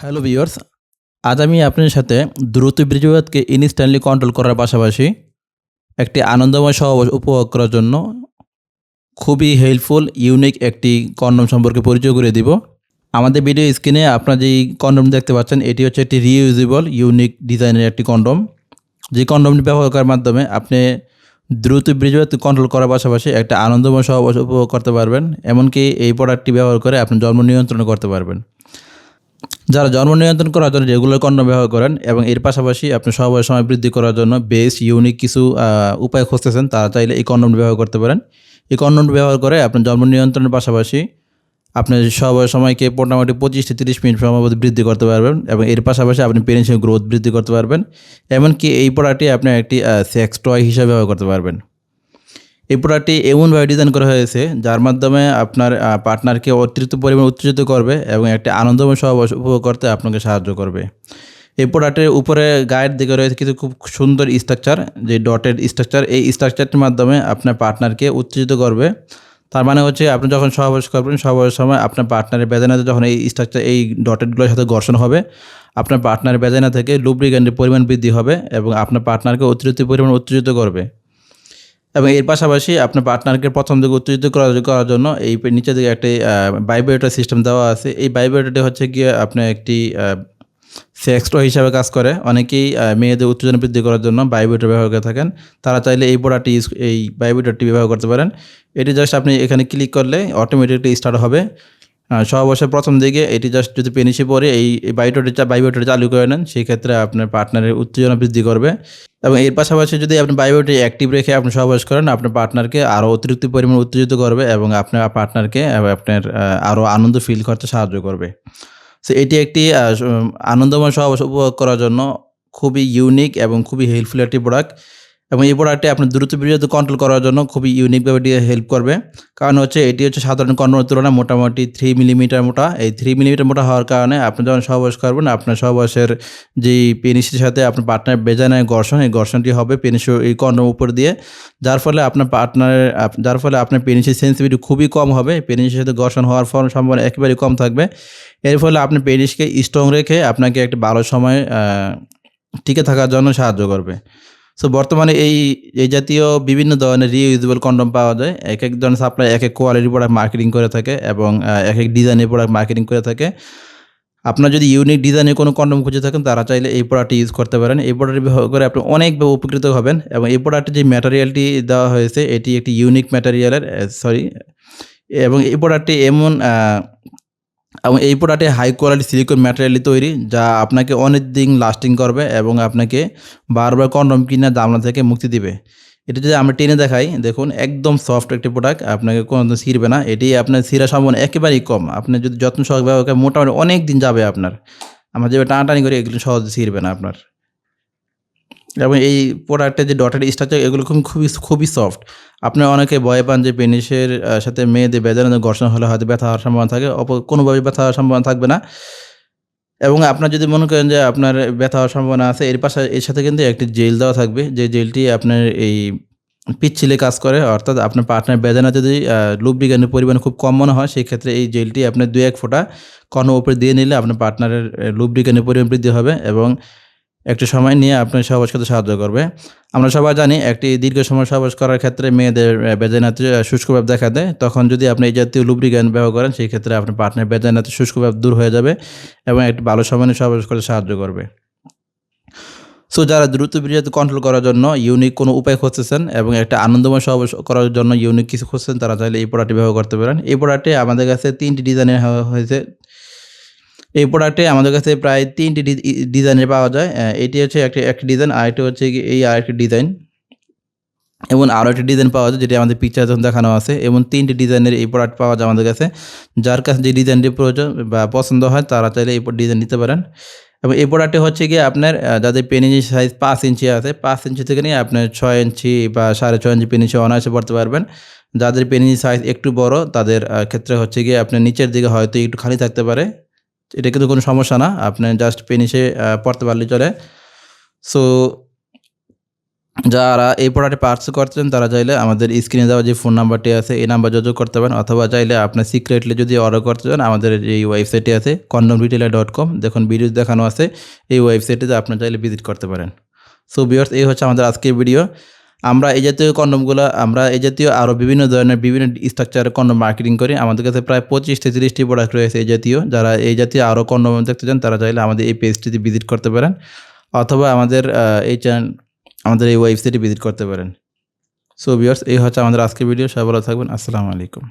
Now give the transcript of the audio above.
Hello viewers, আজ আমি আপনার সাথে দ্রুত বীর্যপাতকে ইনস্ট্যান্টলি কন্ট্রোল করার পাশাপাশি একটি আনন্দময় সহবাস উপভোগ করার জন্য খুবই হেল্পফুল ইউনিক একটি কন্ডোম সম্পর্কে পরিচয় করে দিব। আমাদের ভিডিও স্ক্রিনে আপনারা যেই কন্ডোম দেখতে পাচ্ছেন এটি হচ্ছে একটি রিইউজেবল ইউনিক ডিজাইনের একটি কন্ডোম। যে কন্ডোমটি ব্যবহার করার মাধ্যমে আপনি দ্রুত বীর্যপাত কন্ট্রোল করার পাশাপাশি একটা আনন্দময় সহবাস উপভোগ করতে পারবেন। এমনকি এই প্রোডাক্টটি ব্যবহার করে আপনি জন্ম নিয়ন্ত্রণ করতে পারবেন। যারা জন্ম নিয়ন্ত্রণ করার জন্য রেগুলার কন্ডোম ব্যবহার করেন এবং এর পাশাপাশি আপনি সহবাসের সময় বৃদ্ধি করার জন্য বেস্ট ইউনিক কিছু উপায় খুঁজতেছেন, তারা চাইলে এই কন্ডোমটি ব্যবহার করতে পারেন। এই কন্ডোমটি ব্যবহার করে আপনি জন্ম নিয়ন্ত্রণের পাশাপাশি আপনি সহবাসের সময়কে মোটামুটি 25 থেকে 30 মিনিট সময় বৃদ্ধি করতে পারবেন এবং এর পাশাপাশি আপনি পেনিসের গ্রোথ বৃদ্ধি করতে পারবেন। এমনকি এই প্রোডাক্টটি আপনি একটি সেক্স টয় হিসাবে ব্যবহার করতে পারবেন। এই প্রোডাক্টটি এমনভাবে ডিজাইন করা হয়েছে যার মাধ্যমে আপনার পার্টনারকে অতিরিক্ত পরিমাণে উত্তেজিত করবে এবং একটি আনন্দময় সহবাস উপভোগ করতে আপনাকে সাহায্য করবে। এই প্রোডাক্টের উপরে গায়ের দিকে রয়েছে কিছু খুব সুন্দর স্ট্রাকচার, যে ডটেড স্ট্রাকচার। এই স্ট্রাকচারটির মাধ্যমে আপনার পার্টনারকে উত্তেজিত করবে। তার মানে হচ্ছে আপনি যখন সহবাস করবেন, সহবাসের সময় আপনার পার্টনারের ভ্যাজাইনাতে যখন এই স্ট্রাকচার এই ডটেডগুলোর সাথে ঘর্ষণ হবে, আপনার পার্টনারের ভ্যাজাইনা থেকে লুব্রিক্যান্টের পরিমাণ বৃদ্ধি হবে এবং আপনার পার্টনারকে অতিরিক্ত পরিমাণ উত্তেজিত করবে। এবং এর পাশাপাশি আপনার পার্টনারকে প্রথম দিকে উত্তেজিত করার জন্য এই নিচের দিকে একটি ভাইব্রেটর সিস্টেম দেওয়া আছে। এই ভাইব্রেটরটি হচ্ছে গিয়ে আপনার একটি সেক্স টয় হিসাবে কাজ করে। অনেকেই মেয়েদের উত্তেজনা বৃদ্ধি করার জন্য ভাইব্রেটর ব্যবহার করে থাকেন। তারা চাইলে এই প্রোডাক্টটি এই ভাইব্রেটরটি ব্যবহার করতে পারেন। এটি জাস্ট আপনি এখানে ক্লিক করলে অটোমেটিকলি স্টার্ট হবে। সহবাসের প্রথম দিকে এটি জাস্ট যদি পেনিসে পড়ে এই ভাইব্রেটরটি চালু করে নেন, সেই ক্ষেত্রে আপনার পার্টনারের উত্তেজনা বৃদ্ধি করবে। এবং এর পাশাপাশি যদি আপনি ভাইব্রেটরটি অ্যাক্টিভ রেখে আপনি সহবাস করেন, আপনার পার্টনারকে আরও অতিরিক্ত পরিমাণে উত্তেজিত করবে এবং আপনার পার্টনারকে আপনার আরও আনন্দ ফিল করতে সাহায্য করবে। সো এটি একটি আনন্দময় সহবাস উপভোগ করার জন্য খুবই ইউনিক এবং খুবই হেল্পফুল একটি প্রোডাক্ট। এবং এই প্রোডাক্টটি আপনার দ্রুত বীর্যপাত কন্ট্রোল করার জন্য খুবই ইউনিকভাবে হেল্প করবে। কারণ হচ্ছে এটি হচ্ছে সাধারণ কন্ডোমের তুলনায় মোটামুটি 3 মিলিমিটার মোটা। এই 3 মিলিমিটার মোটা হওয়ার কারণে আপনি যখন সহবাস করবেন, আপনার সহবাসের যেই পেনিসের সাথে আপনার পার্টনার ভেজাইনার ঘর্ষণ, এই ঘর্ষণটি হবে পেনিসের এই কন্ডোমের উপর দিয়ে। যার ফলে আপনার পেনিসের সেনসিটিভিটি খুবই কম হবে। পেনিসের সাথে ঘর্ষণ হওয়ার সম্ভাবনা একেবারেই কম থাকবে। এর ফলে আপনার পেনিসকে স্ট্রং রেখে আপনাকে একটা ভালো সময় টিকে থাকার জন্য সাহায্য করবে। সো বর্তমানে এই জাতীয় বিভিন্ন ধরনের রিইউজেবল কন্ডোম পাওয়া যায়। একেক ধরনের সাপ্লাই একেক কোয়ালিটির প্রোডাক্ট মার্কেটিং করে থাকে এবং একেক ডিজাইনের প্রোডাক্ট মার্কেটিং করে থাকে। আপনার যদি ইউনিক ডিজাইনের কোনো কন্ডোম খুঁজে থাকেন, তারা চাইলে এই প্রোডাক্টটি ইউজ করতে পারেন। এই প্রোডাক্টটি ব্যবহার করে আপনি অনেকভাবে উপকৃত হবেন এবং এই প্রোডাক্টের যে ম্যাটেরিয়ালটি দেওয়া হয়েছে এটি একটি ইউনিক ম্যাটেরিয়ালের এবং এই প্রোডাক্টটি এবং এই প্রোডাক্টে হাই কোয়ালিটি সিলিকন ম্যাটেরিয়ালে তৈরি, যা আপনাকে অনেক দিন লাস্টিং করবে এবং আপনাকে বারবার কন্ডোম কেনার ঝামেলা থেকে মুক্তি দিবে। এটা যদি আমরা টেনে দেখাই, দেখুন একদম সফট একটি প্রোডাক্ট, আপনাকে কোনোদিন ছিঁড়বে না। এটি আপনার ছিঁড়ার সম্ভাবনা একেবারেই কম। আপনি যদি যত্ন সহকারে ব্যবহার করেন মোটামুটি অনেক দিন যাবে আপনার। আমরা যেভাবে টানাটানি করি এগুলো সহজে ছিঁড়বে না আপনার। এবং এই প্রোডাক্টের যে ডটেড স্ট্রাকচার এগুলো খুবই সফট। আপনারা অনেকে ভয় পান যে পেনিসের সাথে মেয়েদের ভেজানো ঘর্ষণ হলে হয়তো ব্যথা হওয়ার সম্ভাবনা থাকে। কোনোভাবেই ব্যথা হওয়ার সম্ভাবনা থাকবে না। এবং আপনার যদি মনে করেন যে আপনার ব্যথা হওয়ার সম্ভাবনা আছে, এর সাথে কিন্তু একটি জেল দেওয়া থাকবে। যে জেলটি আপনার এই পিচ্ছিলে কাজ করে। অর্থাৎ আপনার পার্টনার ভেজানাতে যদি লুব্রিক্যান্টের পরিমাণ খুব কম মনে হয়, সেই ক্ষেত্রে এই জেলটি আপনার 2-1 ফোঁটা কর্ণের উপরে দিয়ে নিলে আপনার পার্টনারের লুব্রিক্যান্টের পরিমাণ বৃদ্ধি হবে এবং একটু সময় নিয়ে আপনার সহবাস করতে সাহায্য করবে। আমরা সবাই জানি একটি দীর্ঘ সময় সহবাস করার ক্ষেত্রে মেয়েদের ভেজাইনাতে শুষ্ক ভাব দেখা দেয়। তখন যদি আপনি এই জাতীয় লুব্রিক্যান্ট ব্যবহার করেন, সেই ক্ষেত্রে আপনার পার্টনার ভেজাইনাতে শুষ্ক ভাব দূর হয়ে যাবে এবং একটি ভালো সময় নিয়ে সহবাস করতে সাহায্য করবে। সো যারা দ্রুত বীর্যপাত কন্ট্রোল করার জন্য ইউনিক কোনো উপায় খুঁজতেছেন এবং একটা আনন্দময় সহবাস করার জন্য ইউনিক কিছু খুঁজছেন, তারা চাইলে এই প্রোডাক্টটি ব্যবহার করতে পারেন। এই প্রোডাক্টে আমাদের কাছে 3টি ডিজাইনের হয়েছে। এই প্রোডাক্টে আমাদের কাছে প্রায় 3টি ডিজাইনের পাওয়া যায়। এটি হচ্ছে একটি ডিজাইন, আরেকটি হচ্ছে এই আরেকটি ডিজাইন এবং আরও একটি ডিজাইন পাওয়া যায় যেটি আমাদের পিকচার যখন দেখানো আছে। এবং 3টি ডিজাইনের এই প্রোডাক্ট পাওয়া যায় আমাদের কাছে। যার কাছে যে ডিজাইনটি প্রয়োজন বা পছন্দ হয় তারা চাইলে এই ডিজাইন নিতে পারেন। এবং এই প্রোডাক্টটি হচ্ছে গিয়ে আপনার যাদের পেনিসের সাইজ 5 ইঞ্চি আছে, 5 ইঞ্চি থেকে নিয়ে আপনার 6 ইঞ্চি বা 6.5 ইঞ্চি পেনিসে অনায়াসে পড়তে পারবেন। যাদের পেনিসের সাইজ একটু বড় তাদের ক্ষেত্রে হচ্ছে গিয়ে আপনার নিচের দিকে হয়তো একটু খালি থাকতে পারে। এটা কিন্তু কোনো সমস্যা না, আপনি জাস্ট পেনিসে পড়তে পারলেই চলে। সো যারা এই প্রোডাক্টটি পার্চেস করছেন তারা চাইলে আমাদের স্ক্রিনে দেওয়া যে ফোন নাম্বারটি আছে এই নাম্বার যোগাযোগ করতে পারেন, অথবা চাইলে আপনার সিক্রেটলি যদি অর্ডার করতে চান আমাদের এই ওয়েবসাইটটি আছে condomretailer.com, দেখুন ভিডিও দেখানো আছে, এই ওয়েবসাইটটিতে আপনি চাইলে ভিজিট করতে পারেন। সো ভিউয়ার্স, এই হচ্ছে আমাদের আজকের ভিডিও। আমরা এই জাতীয় কন্ডমগুলো এই জাতীয় আরও বিভিন্ন ধরনের বিভিন্ন স্ট্রাকচারের কন্ডম মার্কেটিং করি। আমাদের কাছে প্রায় 25 থেকে 30টি প্রোডাক্ট রয়েছে এই জাতীয়। যারা এই জাতীয় আরও কন্ডম দেখতে চান তারা চাইলে আমাদের এই পেজটিতে ভিজিট করতে পারেন, অথবা আমাদের আমাদের এই ওয়েবসাইটে ভিজিট করতে পারেন। সো ভিউয়ার্স, এই হচ্ছে আমাদের আজকের ভিডিও। সবাই ভালো থাকবেন। আসসালামু আলাইকুম।